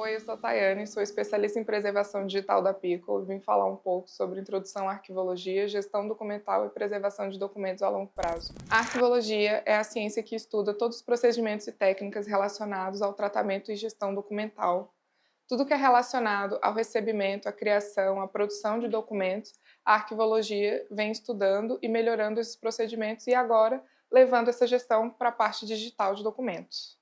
Oi, eu sou a Tayane, sou especialista em preservação digital da Pico e vim falar um pouco sobre introdução à arquivologia, gestão documental e preservação de documentos a longo prazo. A arquivologia é a ciência que estuda todos os procedimentos e técnicas relacionados ao tratamento e gestão documental. Tudo que é relacionado ao recebimento, à criação, à produção de documentos, a arquivologia vem estudando e melhorando esses procedimentos e agora levando essa gestão para a parte digital de documentos.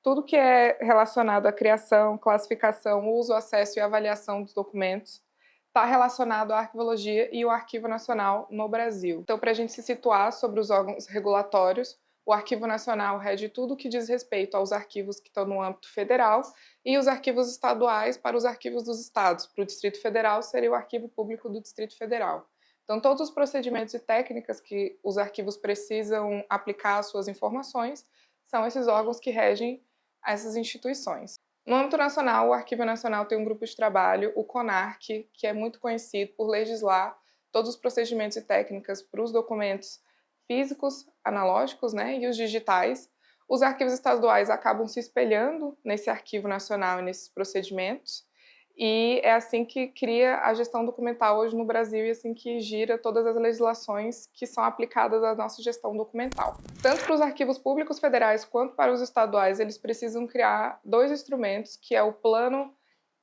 Tudo que é relacionado à criação, classificação, uso, acesso e avaliação dos documentos está relacionado à arquivologia e o Arquivo Nacional no Brasil. Então, para a gente se situar sobre os órgãos regulatórios, o Arquivo Nacional rege tudo o que diz respeito aos arquivos que estão no âmbito federal e os arquivos estaduais para os arquivos dos estados. Para o Distrito Federal, seria o Arquivo Público do Distrito Federal. Então, todos os procedimentos e técnicas que os arquivos precisam aplicar às suas informações são esses órgãos que regem essas instituições. No âmbito nacional, o Arquivo Nacional tem um grupo de trabalho, o CONARC, que é muito conhecido por legislar todos os procedimentos e técnicas para os documentos físicos, analógicos, e os digitais. Os arquivos estaduais acabam se espelhando nesse Arquivo Nacional e nesses procedimentos, e é assim que cria a gestão documental hoje no Brasil e assim que gira todas as legislações que são aplicadas à nossa gestão documental. Tanto para os arquivos públicos federais quanto para os estaduais, eles precisam criar dois instrumentos, que é o plano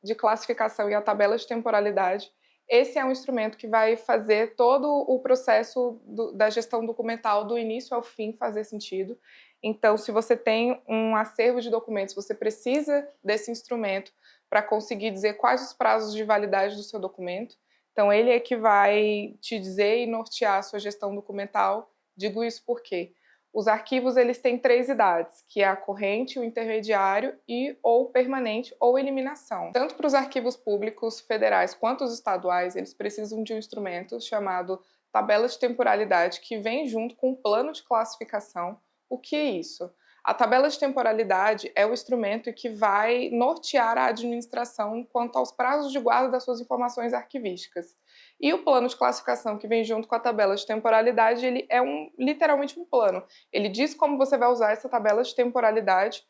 de classificação e a tabela de temporalidade. Esse é um instrumento que vai fazer todo o processo da gestão documental do início ao fim fazer sentido. Então, se você tem um acervo de documentos, você precisa desse instrumento para conseguir dizer quais os prazos de validade do seu documento. Então, ele é que vai te dizer e nortear a sua gestão documental. Digo isso porque os arquivos eles têm três idades, que é a corrente, o intermediário e ou permanente ou eliminação. Tanto para os arquivos públicos federais quanto os estaduais, eles precisam de um instrumento chamado tabela de temporalidade, que vem junto com o plano de classificação. O que é isso? A tabela de temporalidade é o instrumento que vai nortear a administração quanto aos prazos de guarda das suas informações arquivísticas. E o plano de classificação que vem junto com a tabela de temporalidade, ele é literalmente um plano. Ele diz como você vai usar essa tabela de temporalidade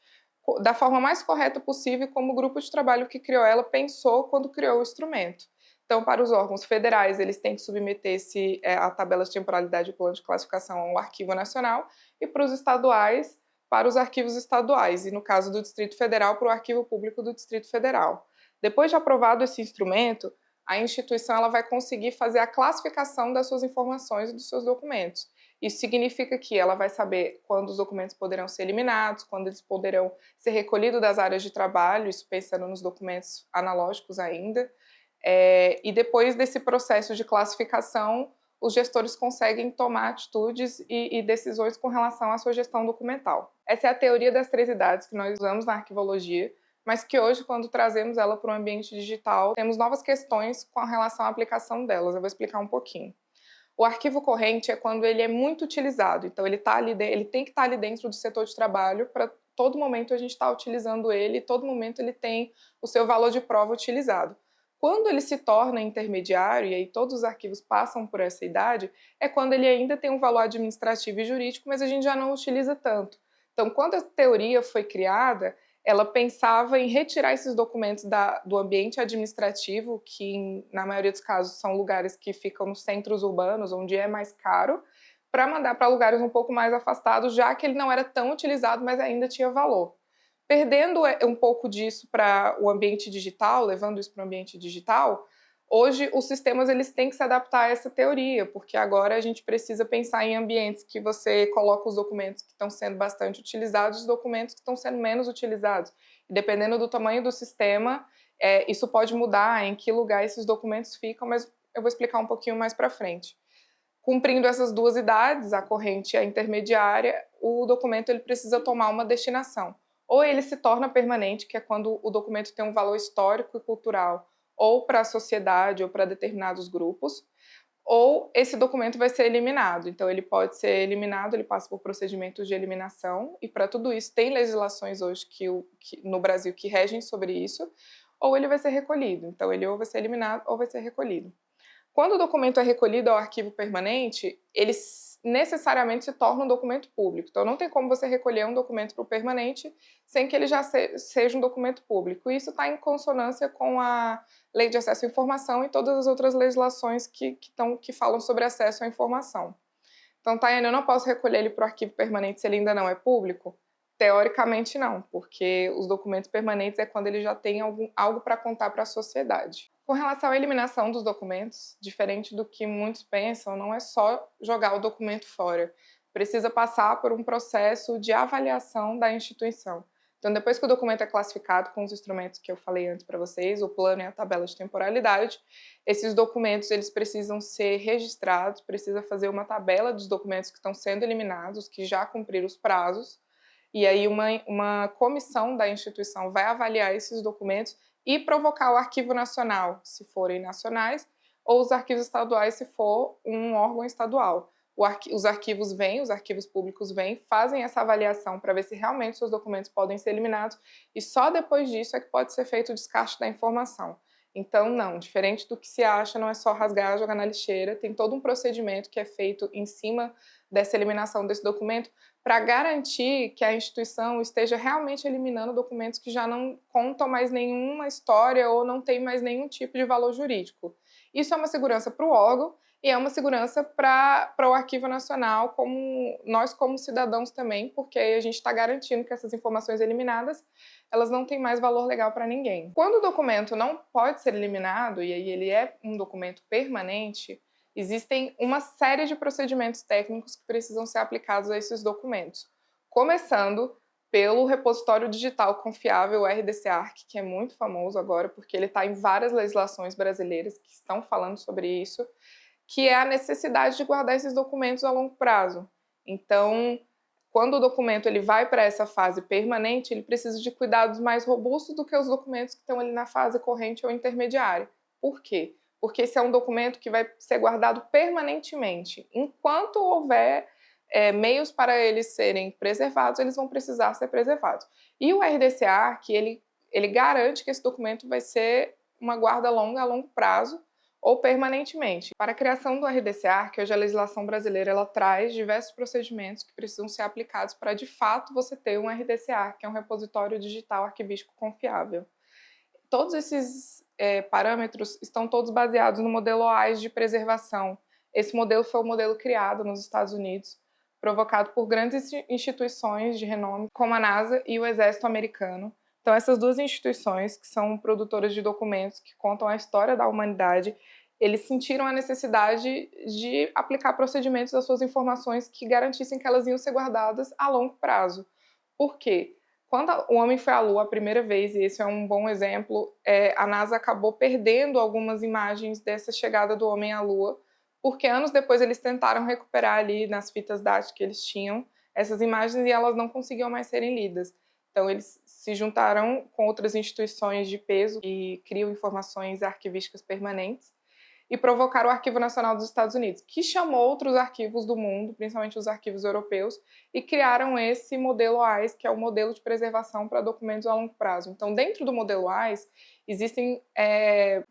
da forma mais correta possível, como o grupo de trabalho que criou ela pensou quando criou o instrumento. Então, para os órgãos federais, eles têm que submeter a tabela de temporalidade e o plano de classificação ao Arquivo Nacional, e para os estaduais, para os arquivos estaduais, e no caso do Distrito Federal, para o Arquivo Público do Distrito Federal. Depois de aprovado esse instrumento, a instituição ela vai conseguir fazer a classificação das suas informações e dos seus documentos. Isso significa que ela vai saber quando os documentos poderão ser eliminados, quando eles poderão ser recolhidos das áreas de trabalho, isso pensando nos documentos analógicos ainda. E depois desse processo de classificação, os gestores conseguem tomar atitudes e decisões com relação à sua gestão documental. Essa é a teoria das três idades que nós usamos na arquivologia, mas que hoje, quando trazemos ela para o ambiente digital, temos novas questões com relação à aplicação delas. Eu vou explicar um pouquinho. O arquivo corrente é quando ele é muito utilizado, então ele tem que estar ali dentro do setor de trabalho para todo momento a gente estar utilizando ele, e todo momento ele tem o seu valor de prova utilizado. Quando ele se torna intermediário, e aí todos os arquivos passam por essa idade, é quando ele ainda tem um valor administrativo e jurídico, mas a gente já não utiliza tanto. Então, quando a teoria foi criada, ela pensava em retirar esses documentos do ambiente administrativo, que na maioria dos casos são lugares que ficam nos centros urbanos, onde é mais caro, para mandar para lugares um pouco mais afastados, já que ele não era tão utilizado, mas ainda tinha valor. Perdendo um pouco disso para o ambiente digital, levando isso para o ambiente digital, hoje os sistemas eles têm que se adaptar a essa teoria, porque agora a gente precisa pensar em ambientes que você coloca os documentos que estão sendo bastante utilizados e os documentos que estão sendo menos utilizados. E dependendo do tamanho do sistema, isso pode mudar em que lugar esses documentos ficam, mas eu vou explicar um pouquinho mais para frente. Cumprindo essas duas idades, a corrente e a intermediária, o documento ele precisa tomar uma destinação. Ou ele se torna permanente, que é quando o documento tem um valor histórico e cultural, ou para a sociedade ou para determinados grupos, ou esse documento vai ser eliminado. Então, ele pode ser eliminado, ele passa por procedimentos de eliminação, e para tudo isso tem legislações hoje no Brasil que regem sobre isso, ou ele vai ser recolhido. Então, ele ou vai ser eliminado ou vai ser recolhido. Quando o documento é recolhido ao arquivo permanente, ele necessariamente se torna um documento público. Então, não tem como você recolher um documento para o permanente sem que ele já seja um documento público. E isso está em consonância com a Lei de Acesso à Informação e todas as outras legislações que falam sobre acesso à informação. Então, Tayane, eu não posso recolher ele para o arquivo permanente se ele ainda não é público? Teoricamente, não, porque os documentos permanentes é quando ele já tem algo para contar para a sociedade. Com relação à eliminação dos documentos, diferente do que muitos pensam, não é só jogar o documento fora. Precisa passar por um processo de avaliação da instituição. Então, depois que o documento é classificado com os instrumentos que eu falei antes para vocês, o plano e a tabela de temporalidade, esses documentos eles precisam ser registrados, precisa fazer uma tabela dos documentos que estão sendo eliminados, que já cumpriram os prazos, e aí uma comissão da instituição vai avaliar esses documentos e provocar o Arquivo Nacional, se forem nacionais, ou os arquivos estaduais, se for um órgão estadual. Os arquivos vêm, os arquivos públicos vêm, fazem essa avaliação para ver se realmente seus documentos podem ser eliminados, e só depois disso é que pode ser feito o descarte da informação. Então, não, diferente do que se acha, não é só rasgar, jogar na lixeira, tem todo um procedimento que é feito em cima dessa eliminação desse documento para garantir que a instituição esteja realmente eliminando documentos que já não contam mais nenhuma história ou não tem mais nenhum tipo de valor jurídico. Isso é uma segurança para o órgão e é uma segurança para o Arquivo Nacional, como nós como cidadãos também, porque a gente está garantindo que essas informações eliminadas elas não têm mais valor legal para ninguém. Quando o documento não pode ser eliminado, e aí ele é um documento permanente, existem uma série de procedimentos técnicos que precisam ser aplicados a esses documentos, começando pelo repositório digital confiável, o RDC-ARC, que é muito famoso agora, porque ele está em várias legislações brasileiras que estão falando sobre isso, que é a necessidade de guardar esses documentos a longo prazo. Então, quando o documento ele vai para essa fase permanente, ele precisa de cuidados mais robustos do que os documentos que estão ali na fase corrente ou intermediária. Por quê? Porque esse é um documento que vai ser guardado permanentemente. Enquanto houver meios para eles serem preservados, eles vão precisar ser preservados. E o RDC-ARC, ele garante que esse documento vai ser uma guarda longa, a longo prazo, ou permanentemente. Para a criação do RDC-ARC, hoje a legislação brasileira ela traz diversos procedimentos que precisam ser aplicados para, de fato, você ter um RDC-ARC, que é um repositório digital arquivístico confiável. Todos esses parâmetros estão todos baseados no modelo OAIS de preservação. Esse modelo foi um modelo criado nos Estados Unidos, provocado por grandes instituições de renome, como a NASA e o Exército Americano. Então, essas duas instituições, que são produtoras de documentos que contam a história da humanidade, eles sentiram a necessidade de aplicar procedimentos às suas informações que garantissem que elas iam ser guardadas a longo prazo. Por quê? Quando o homem foi à Lua a primeira vez, e esse é um bom exemplo, a NASA acabou perdendo algumas imagens dessa chegada do homem à Lua, porque anos depois eles tentaram recuperar ali nas fitas DAT que eles tinham essas imagens e elas não conseguiam mais serem lidas. Então, eles se juntaram com outras instituições de peso e criam informações arquivísticas permanentes e provocaram o Arquivo Nacional dos Estados Unidos, que chamou outros arquivos do mundo, principalmente os arquivos europeus, e criaram esse modelo OAIS, que é o modelo de preservação para documentos a longo prazo. Então, dentro do modelo OAIS, existem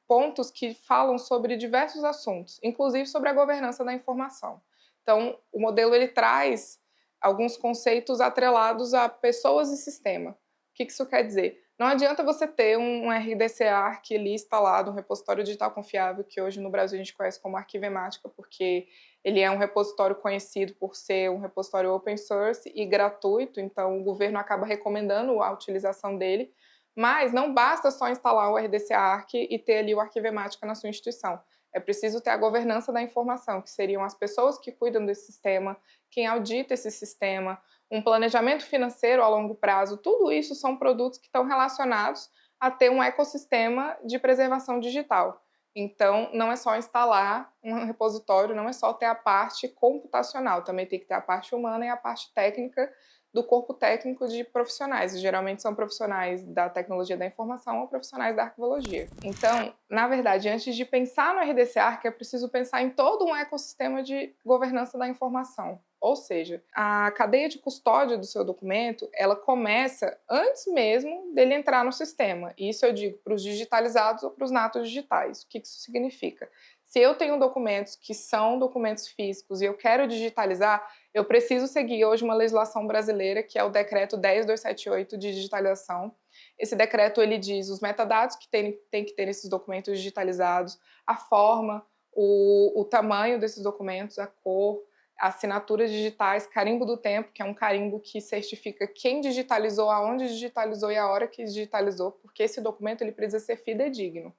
pontos que falam sobre diversos assuntos, inclusive sobre a governança da informação. Então, o modelo ele traz alguns conceitos atrelados a pessoas e sistema. O que isso quer dizer? Não adianta você ter um RDC-ARC ali instalado, um repositório digital confiável, que hoje no Brasil a gente conhece como Arquivemática, porque ele é um repositório conhecido por ser um repositório open source e gratuito, então o governo acaba recomendando a utilização dele, mas não basta só instalar o RDC-ARC e ter ali o Arquivemática na sua instituição. É preciso ter a governança da informação, que seriam as pessoas que cuidam desse sistema, quem audita esse sistema, um planejamento financeiro a longo prazo. Tudo isso são produtos que estão relacionados a ter um ecossistema de preservação digital. Então, não é só instalar um repositório, não é só ter a parte computacional, também tem que ter a parte humana e a parte técnica do corpo técnico de profissionais. Geralmente são profissionais da tecnologia da informação ou profissionais da arquivologia. Então, na verdade, antes de pensar no RDC-ARC, é preciso pensar em todo um ecossistema de governança da informação. Ou seja, a cadeia de custódia do seu documento, ela começa antes mesmo dele entrar no sistema. E isso eu digo para os digitalizados ou para os natos digitais. O que isso significa? Se eu tenho documentos que são documentos físicos e eu quero digitalizar, eu preciso seguir hoje uma legislação brasileira, que é o Decreto 10.278 de digitalização. Esse decreto ele diz os metadados que tem que ter esses documentos digitalizados, a forma, o tamanho desses documentos, a cor, assinaturas digitais, carimbo do tempo, que é um carimbo que certifica quem digitalizou, aonde digitalizou e a hora que digitalizou, porque esse documento ele precisa ser fidedigno.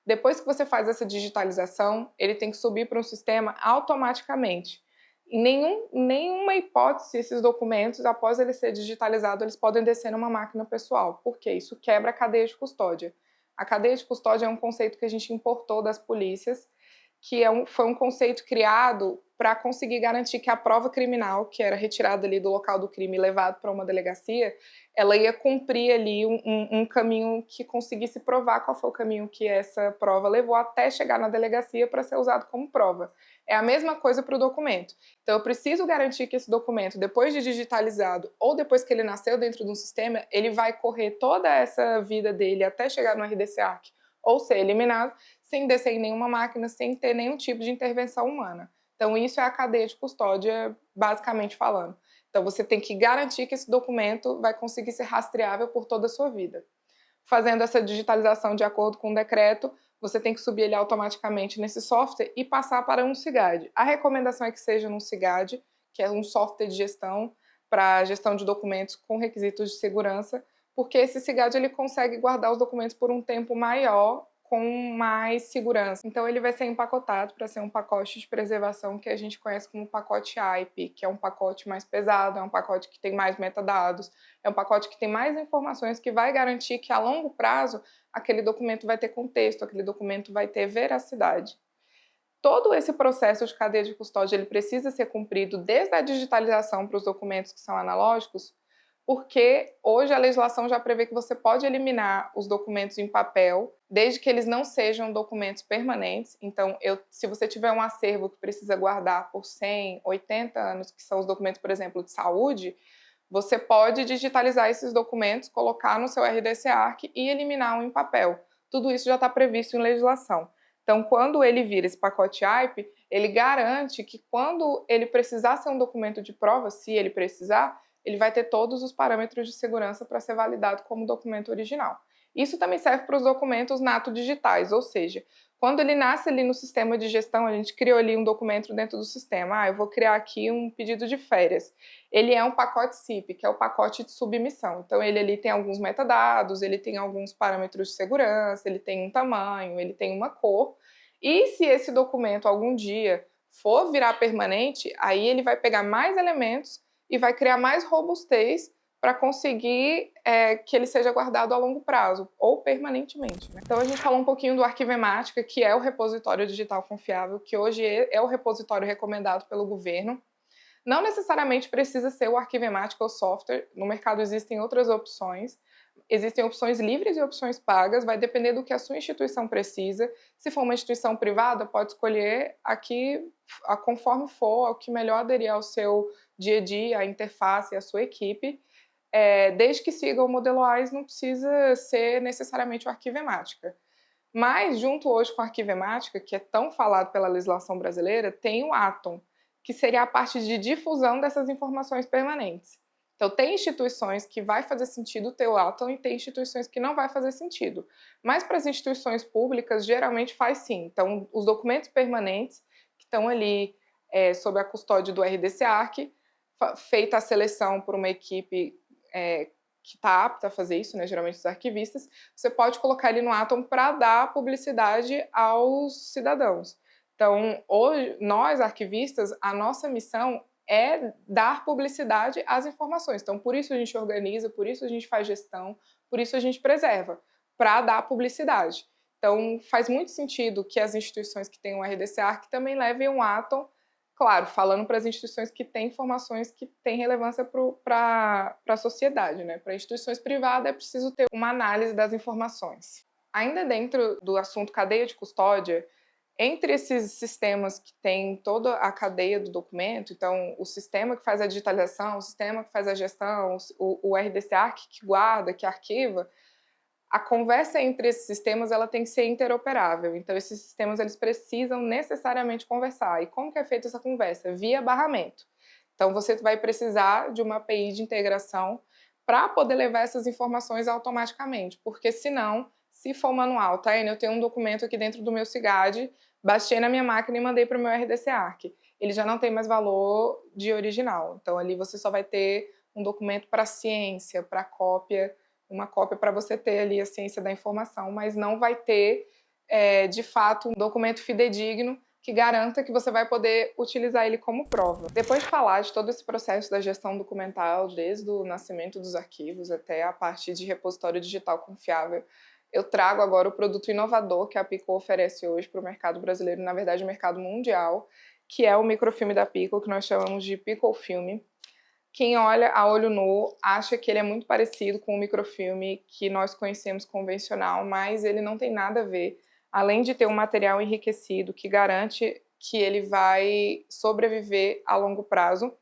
Depois que você faz essa digitalização, ele tem que subir para um sistema automaticamente. Em nenhuma hipótese, esses documentos, após ele ser digitalizado, eles podem descer numa máquina pessoal, porque isso quebra a cadeia de custódia. A cadeia de custódia é um conceito que a gente importou das polícias, que foi um conceito criado para conseguir garantir que a prova criminal, que era retirada ali do local do crime e levada para uma delegacia, ela ia cumprir ali um caminho que conseguisse provar qual foi o caminho que essa prova levou até chegar na delegacia para ser usado como prova. É a mesma coisa para o documento. Então, eu preciso garantir que esse documento, depois de digitalizado ou depois que ele nasceu dentro de um sistema, ele vai correr toda essa vida dele até chegar no RDC-ARC ou ser eliminado, sem descer em nenhuma máquina, sem ter nenhum tipo de intervenção humana. Então, isso é a cadeia de custódia, basicamente falando. Então, você tem que garantir que esse documento vai conseguir ser rastreável por toda a sua vida. Fazendo essa digitalização de acordo com o decreto, você tem que subir ele automaticamente nesse software e passar para um CIGAD. A recomendação é que seja num CIGAD, que é um software de gestão para gestão de documentos com requisitos de segurança, porque esse CIGAD ele consegue guardar os documentos por um tempo maior com mais segurança. Então ele vai ser empacotado para ser um pacote de preservação que a gente conhece como pacote AIP, que é um pacote mais pesado, é um pacote que tem mais metadados, é um pacote que tem mais informações que vai garantir que a longo prazo aquele documento vai ter contexto, aquele documento vai ter veracidade. Todo esse processo de cadeia de custódia ele precisa ser cumprido desde a digitalização para os documentos que são analógicos, porque hoje a legislação já prevê que você pode eliminar os documentos em papel, desde que eles não sejam documentos permanentes. Então, se você tiver um acervo que precisa guardar por 100, 80 anos, que são os documentos, por exemplo, de saúde, você pode digitalizar esses documentos, colocar no seu RDC-ARC e eliminar um em papel. Tudo isso já está previsto em legislação. Então, quando ele vira esse pacote AIP, ele garante que quando ele precisar ser um documento de prova, se ele precisar, ele vai ter todos os parâmetros de segurança para ser validado como documento original. Isso também serve para os documentos nato digitais, ou seja, quando ele nasce ali no sistema de gestão, a gente criou ali um documento dentro do sistema. Eu vou criar aqui um pedido de férias. Ele é um pacote CIP, que é o pacote de submissão. Então, ele ali tem alguns metadados, ele tem alguns parâmetros de segurança, ele tem um tamanho, ele tem uma cor. E se esse documento algum dia for virar permanente, aí ele vai pegar mais elementos e vai criar mais robustez para conseguir que ele seja guardado a longo prazo, ou permanentemente, né? Então a gente falou um pouquinho do Arquivemática, que é o repositório digital confiável, que hoje é o repositório recomendado pelo governo. Não necessariamente precisa ser o Arquivemática ou software, no mercado existem outras opções. Existem opções livres e opções pagas, vai depender do que a sua instituição precisa. Se for uma instituição privada, pode escolher aqui, conforme for, o que melhor aderir ao seu dia a dia, a interface, a sua equipe. Desde que siga o modelo AIS, não precisa ser necessariamente o Arquivemática. Mas, junto hoje com a Arquivemática, que é tão falado pela legislação brasileira, tem o Atom, que seria a parte de difusão dessas informações permanentes. Então, tem instituições que vai fazer sentido ter o Atom e tem instituições que não vai fazer sentido. Mas para as instituições públicas, geralmente faz sim. Então, os documentos permanentes que estão ali sob a custódia do RDC-ARC, feita a seleção por uma equipe que está apta a fazer isso, né, geralmente os arquivistas, você pode colocar ele no Atom para dar publicidade aos cidadãos. Então, hoje, nós, arquivistas, a nossa missão é dar publicidade às informações. Então, por isso a gente organiza, por isso a gente faz gestão, por isso a gente preserva, para dar publicidade. Então, faz muito sentido que as instituições que têm um RDC-ARC também levem um Atom, claro, falando para as instituições que têm informações que têm relevância para a sociedade, né? Para instituições privadas é preciso ter uma análise das informações. Ainda dentro do assunto cadeia de custódia, entre esses sistemas que tem toda a cadeia do documento, então o sistema que faz a digitalização, o sistema que faz a gestão, o RDC-ARC que guarda, que arquiva, a conversa entre esses sistemas ela tem que ser interoperável. Então, esses sistemas eles precisam necessariamente conversar. E como que é feita essa conversa? Via barramento. Então, você vai precisar de uma API de integração para poder levar essas informações automaticamente. Porque, senão, se for manual, tá, eu tenho um documento aqui dentro do meu CIGAD, baixei na minha máquina e mandei para o meu RDC Arc. Ele já não tem mais valor de original. Então, ali você só vai ter um documento para ciência, para cópia, uma cópia para você ter ali a ciência da informação, mas não vai ter, de fato, um documento fidedigno que garanta que você vai poder utilizar ele como prova. Depois de falar de todo esse processo da gestão documental, desde o nascimento dos arquivos até a parte de repositório digital confiável, eu trago agora o produto inovador que a Pico oferece hoje para o mercado brasileiro, na verdade o mercado mundial, que é o microfilme da Pico, que nós chamamos de Pico Filme. Quem olha a olho nu acha que ele é muito parecido com o microfilme que nós conhecemos convencional, mas ele não tem nada a ver. Além de ter um material enriquecido que garante que ele vai sobreviver a longo prazo,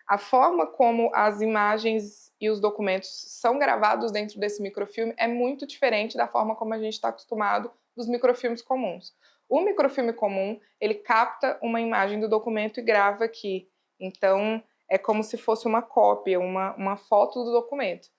a forma como as imagens e os documentos são gravados dentro desse microfilme é muito diferente da forma como a gente está acostumado dos microfilmes comuns. O microfilme comum, ele capta uma imagem do documento e grava aqui. Então, é como se fosse uma cópia, uma foto do documento.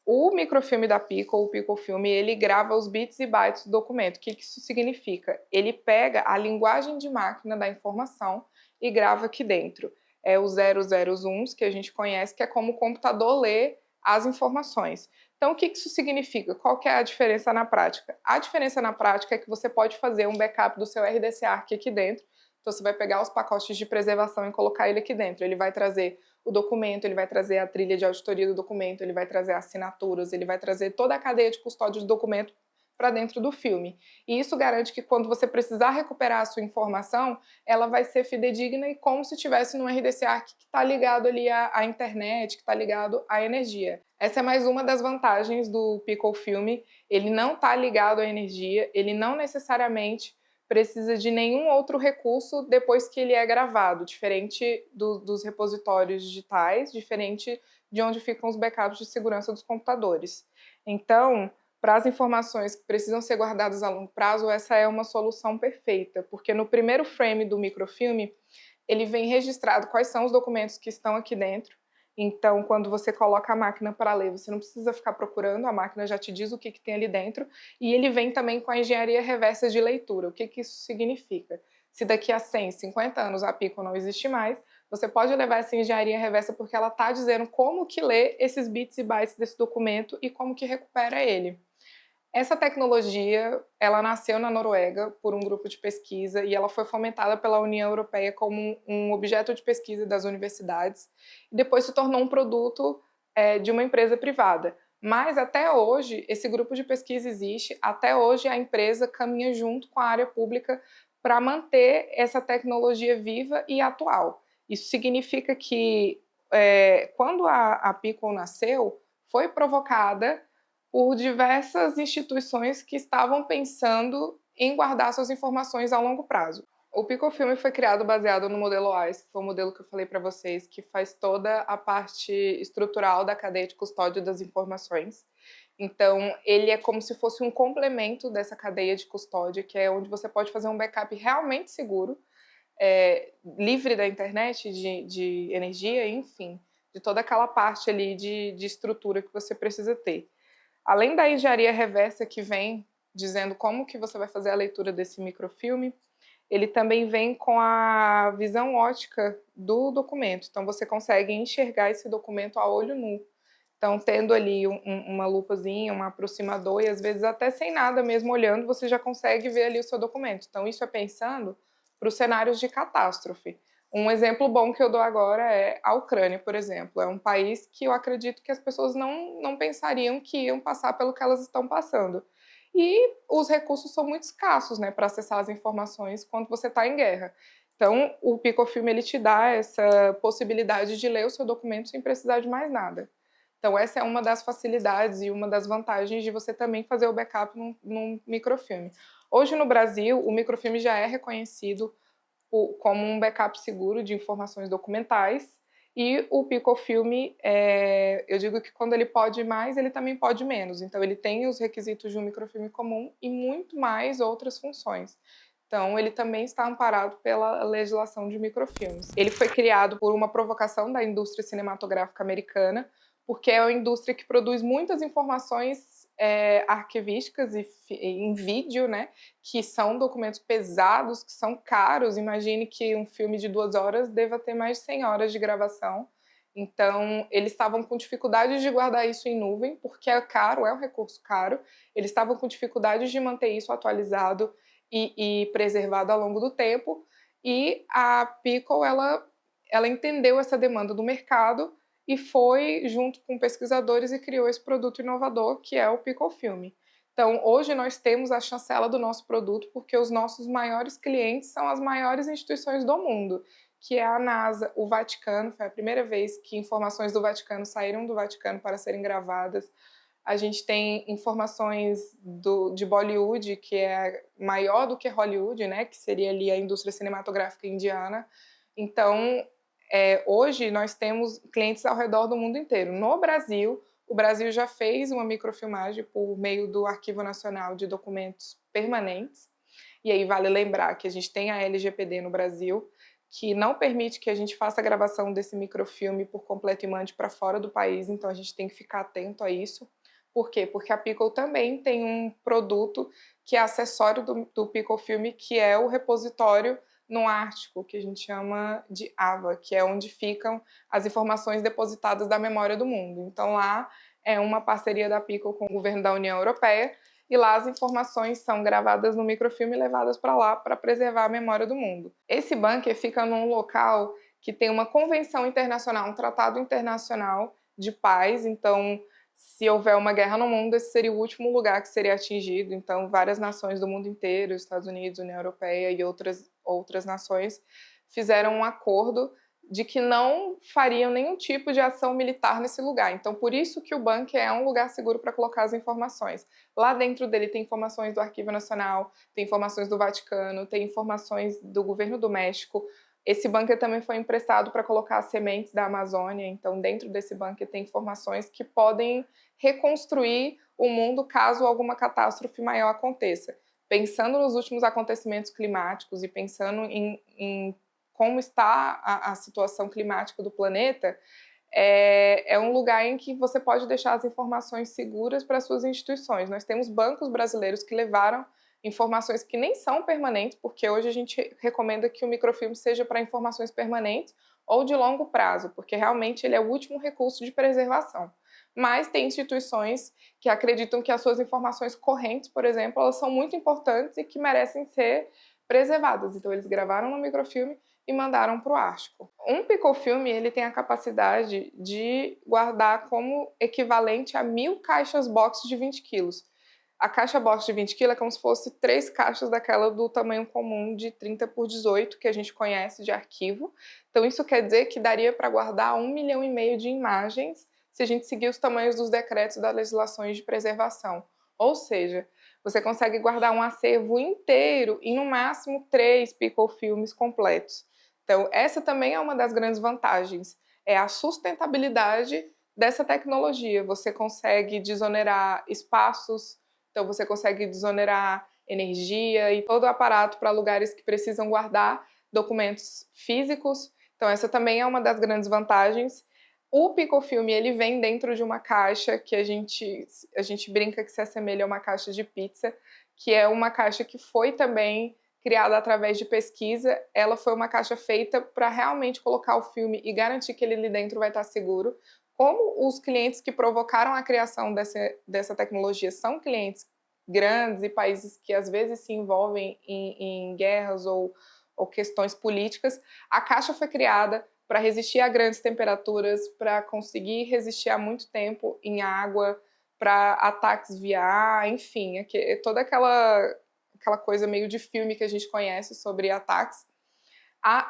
O microfilme da Pico, o Picofilme, ele grava os bits e bytes do documento. O que isso significa? Ele pega a linguagem de máquina da informação e grava aqui dentro. É os 00s, uns que a gente conhece, que é como o computador lê as informações. Então, o que isso significa? Qual que é a diferença na prática? A diferença na prática é que você pode fazer um backup do seu RDC Arc aqui dentro. Então, você vai pegar os pacotes de preservação e colocar ele aqui dentro. Ele vai trazer o documento, ele vai trazer a trilha de auditoria do documento, ele vai trazer assinaturas, ele vai trazer toda a cadeia de custódia do documento para dentro do filme. E isso garante que quando você precisar recuperar a sua informação, ela vai ser fidedigna e como se estivesse no RDC Arc que está ligado ali à internet, que está ligado à energia. Essa é mais uma das vantagens do Picofilme. Ele não está ligado à energia, ele não necessariamente precisa de nenhum outro recurso depois que ele é gravado, diferente dos repositórios digitais, diferente de onde ficam os backups de segurança dos computadores. Então, para as informações que precisam ser guardadas a longo prazo, essa é uma solução perfeita, porque no primeiro frame do microfilme, ele vem registrado quais são os documentos que estão aqui dentro. Então, quando você coloca a máquina para ler, você não precisa ficar procurando, a máquina já te diz o que tem ali dentro. E ele vem também com a engenharia reversa de leitura. O que isso significa? Se daqui a 100, 50 anos a Pico não existe mais, você pode levar essa engenharia reversa porque ela está dizendo como que lê esses bits e bytes desse documento e como que recupera ele. Essa tecnologia, ela nasceu na Noruega por um grupo de pesquisa e ela foi fomentada pela União Europeia como um objeto de pesquisa das universidades e depois se tornou um produto de uma empresa privada. Mas até hoje, esse grupo de pesquisa existe, até hoje a empresa caminha junto com a área pública para manter essa tecnologia viva e atual. Isso significa que quando a Pico nasceu, foi provocada por diversas instituições que estavam pensando em guardar suas informações a longo prazo. O Picofilme foi criado baseado no modelo ICE, que foi o modelo que eu falei para vocês, que faz toda a parte estrutural da cadeia de custódia das informações. Então, ele é como se fosse um complemento dessa cadeia de custódia, que é onde você pode fazer um backup realmente seguro, livre da internet, de energia, enfim, de toda aquela parte ali de estrutura que você precisa ter. Além da engenharia reversa que vem dizendo como que você vai fazer a leitura desse microfilme, ele também vem com a visão ótica do documento. Então, você consegue enxergar esse documento a olho nu. Então, tendo ali uma lupazinha, um aproximador, e às vezes até sem nada mesmo olhando, você já consegue ver ali o seu documento. Então, isso é pensando para os cenários de catástrofe. Um exemplo bom que eu dou agora é a Ucrânia, por exemplo. É um país que eu acredito que as pessoas não pensariam que iam passar pelo que elas estão passando. E os recursos são muito escassos, né, para acessar as informações quando você está em guerra. Então, o Picofilme ele te dá essa possibilidade de ler o seu documento sem precisar de mais nada. Então, essa é uma das facilidades e uma das vantagens de você também fazer o backup num microfilme. Hoje, no Brasil, o microfilme já é reconhecido como um backup seguro de informações documentais E o picofilme, eu digo que quando ele pode mais, ele também pode menos. Então, ele tem os requisitos de um microfilme comum e muito mais outras funções. Então, ele também está amparado pela legislação de microfilmes. Ele foi criado por uma provocação da indústria cinematográfica americana, porque é uma indústria que produz muitas informações arquivísticas e em vídeo, né, que são documentos pesados, que são caros. Imagine que um filme de 2 horas deva ter mais de 100 horas de gravação. Então, eles estavam com dificuldade de guardar isso em nuvem, porque é caro, é um recurso caro. Eles estavam com dificuldade de manter isso atualizado e preservado ao longo do tempo. E a Pickle, ela entendeu essa demanda do mercado e foi junto com pesquisadores e criou esse produto inovador, que é o Picofilme. Então, hoje nós temos a chancela do nosso produto porque os nossos maiores clientes são as maiores instituições do mundo, que é a NASA, o Vaticano. Foi a primeira vez que informações do Vaticano saíram do Vaticano para serem gravadas. A gente tem informações de Bollywood, que é maior do que Hollywood, né, que seria ali a indústria cinematográfica indiana. Então, hoje nós temos clientes ao redor do mundo inteiro. No Brasil, o Brasil já fez uma microfilmagem por meio do Arquivo Nacional de Documentos Permanentes. E aí vale lembrar que a gente tem a LGPD no Brasil, que não permite que a gente faça a gravação desse microfilme por completo e mande para fora do país, então a gente tem que ficar atento a isso. Por quê? Porque a Pickle também tem um produto que é acessório do Picofilme, que é o repositório no Ártico, que a gente chama de AVA, que é onde ficam as informações depositadas da memória do mundo. Então lá é uma parceria da Pickle com o governo da União Europeia, e lá as informações são gravadas no microfilme e levadas para lá para preservar a memória do mundo. Esse bunker fica num local que tem uma convenção internacional, um tratado internacional de paz. Então, se houver uma guerra no mundo, esse seria o último lugar que seria atingido. Então, várias nações do mundo inteiro, Estados Unidos, União Europeia e outras nações, fizeram um acordo de que não fariam nenhum tipo de ação militar nesse lugar. Então, por isso que o bunker é um lugar seguro para colocar as informações. Lá dentro dele tem informações do Arquivo Nacional, tem informações do Vaticano, tem informações do governo do México. Esse bunker também foi emprestado para colocar as sementes da Amazônia. Então, dentro desse bunker tem informações que podem reconstruir o mundo caso alguma catástrofe maior aconteça. Pensando nos últimos acontecimentos climáticos e pensando em como está a situação climática do planeta, é um lugar em que você pode deixar as informações seguras para suas instituições. Nós temos bancos brasileiros que levaram informações que nem são permanentes, porque hoje a gente recomenda que o microfilme seja para informações permanentes ou de longo prazo, porque realmente ele é o último recurso de preservação. Mas tem instituições que acreditam que as suas informações correntes, por exemplo, elas são muito importantes e que merecem ser preservadas. Então eles gravaram no microfilme e mandaram para o Ártico. Um picofilme ele tem a capacidade de guardar como equivalente a 1.000 caixas box de 20 quilos. A caixa box de 20 quilos é como se fosse 3 caixas daquela do tamanho comum de 30 por 18 que a gente conhece de arquivo. Então isso quer dizer que daria para guardar 1,5 milhão de imagens se a gente seguir os tamanhos dos decretos das legislações de preservação. Ou seja, você consegue guardar um acervo inteiro em no máximo 3 picofilmes completos. Então, essa também é uma das grandes vantagens, é a sustentabilidade dessa tecnologia. Você consegue desonerar espaços, então você consegue desonerar energia e todo o aparato para lugares que precisam guardar documentos físicos. Então, essa também é uma das grandes vantagens. O picofilme, ele vem dentro de uma caixa que a gente brinca que se assemelha a uma caixa de pizza, que é uma caixa que foi também criada através de pesquisa. Ela foi uma caixa feita para realmente colocar o filme e garantir que ele ali dentro vai estar seguro. Como os clientes que provocaram a criação dessa tecnologia são clientes grandes e países que às vezes se envolvem em guerras ou questões políticas, a caixa foi criada para resistir a grandes temperaturas, para conseguir resistir há muito tempo em água, para ataques via ar, enfim, toda aquela coisa meio de filme que a gente conhece sobre ataques.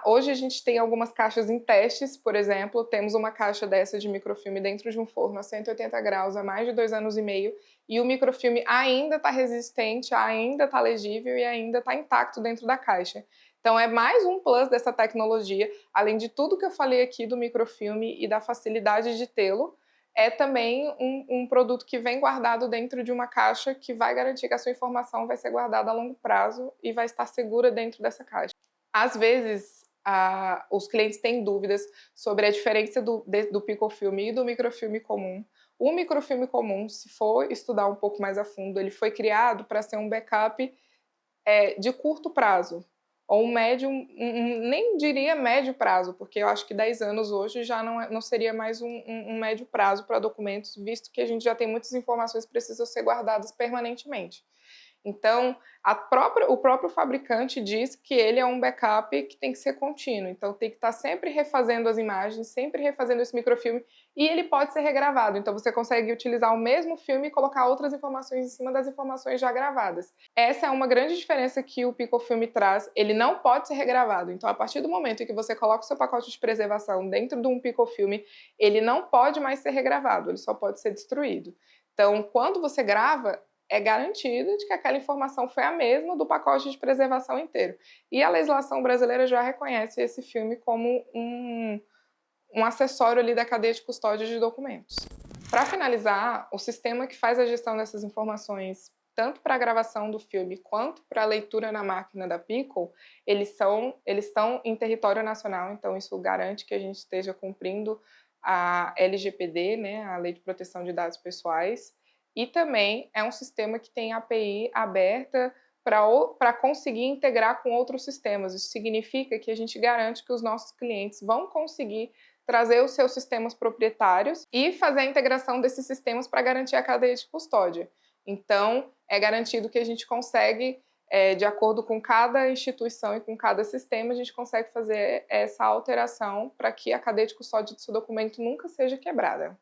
Hoje a gente tem algumas caixas em testes, por exemplo, temos uma caixa dessa de microfilme dentro de um forno a 180 graus há mais de 2 anos e meio, e o microfilme ainda está resistente, ainda está legível e ainda está intacto dentro da caixa. Então, é mais um plus dessa tecnologia, além de tudo que eu falei aqui do microfilme e da facilidade de tê-lo, é também um produto que vem guardado dentro de uma caixa que vai garantir que a sua informação vai ser guardada a longo prazo e vai estar segura dentro dessa caixa. Às vezes, os clientes têm dúvidas sobre a diferença do picofilme e do microfilme comum. O microfilme comum, se for estudar um pouco mais a fundo, ele foi criado para ser um backup de curto prazo, ou nem diria médio prazo, porque eu acho que 10 anos hoje já não seria mais um médio prazo para documentos, visto que a gente já tem muitas informações que precisam ser guardadas permanentemente. Então, o próprio fabricante diz que ele é um backup que tem que ser contínuo, então tem que estar sempre refazendo as imagens, sempre refazendo esse microfilme, e ele pode ser regravado, então você consegue utilizar o mesmo filme e colocar outras informações em cima das informações já gravadas. Essa é uma grande diferença que o picofilme traz, ele não pode ser regravado, então a partir do momento em que você coloca o seu pacote de preservação dentro de um picofilme, ele não pode mais ser regravado, ele só pode ser destruído. Então, quando você grava, é garantido de que aquela informação foi a mesma do pacote de preservação inteiro. E a legislação brasileira já reconhece esse filme como um acessório ali da cadeia de custódia de documentos. Para finalizar, o sistema que faz a gestão dessas informações, tanto para a gravação do filme quanto para a leitura na máquina da Pickle, eles estão em território nacional, então isso garante que a gente esteja cumprindo a LGPD, né, a Lei de Proteção de Dados Pessoais, e também é um sistema que tem API aberta para conseguir integrar com outros sistemas. Isso significa que a gente garante que os nossos clientes vão conseguir trazer os seus sistemas proprietários e fazer a integração desses sistemas para garantir a cadeia de custódia. Então, é garantido que a gente consegue, de acordo com cada instituição e com cada sistema, a gente consegue fazer essa alteração para que a cadeia de custódia do seu documento nunca seja quebrada.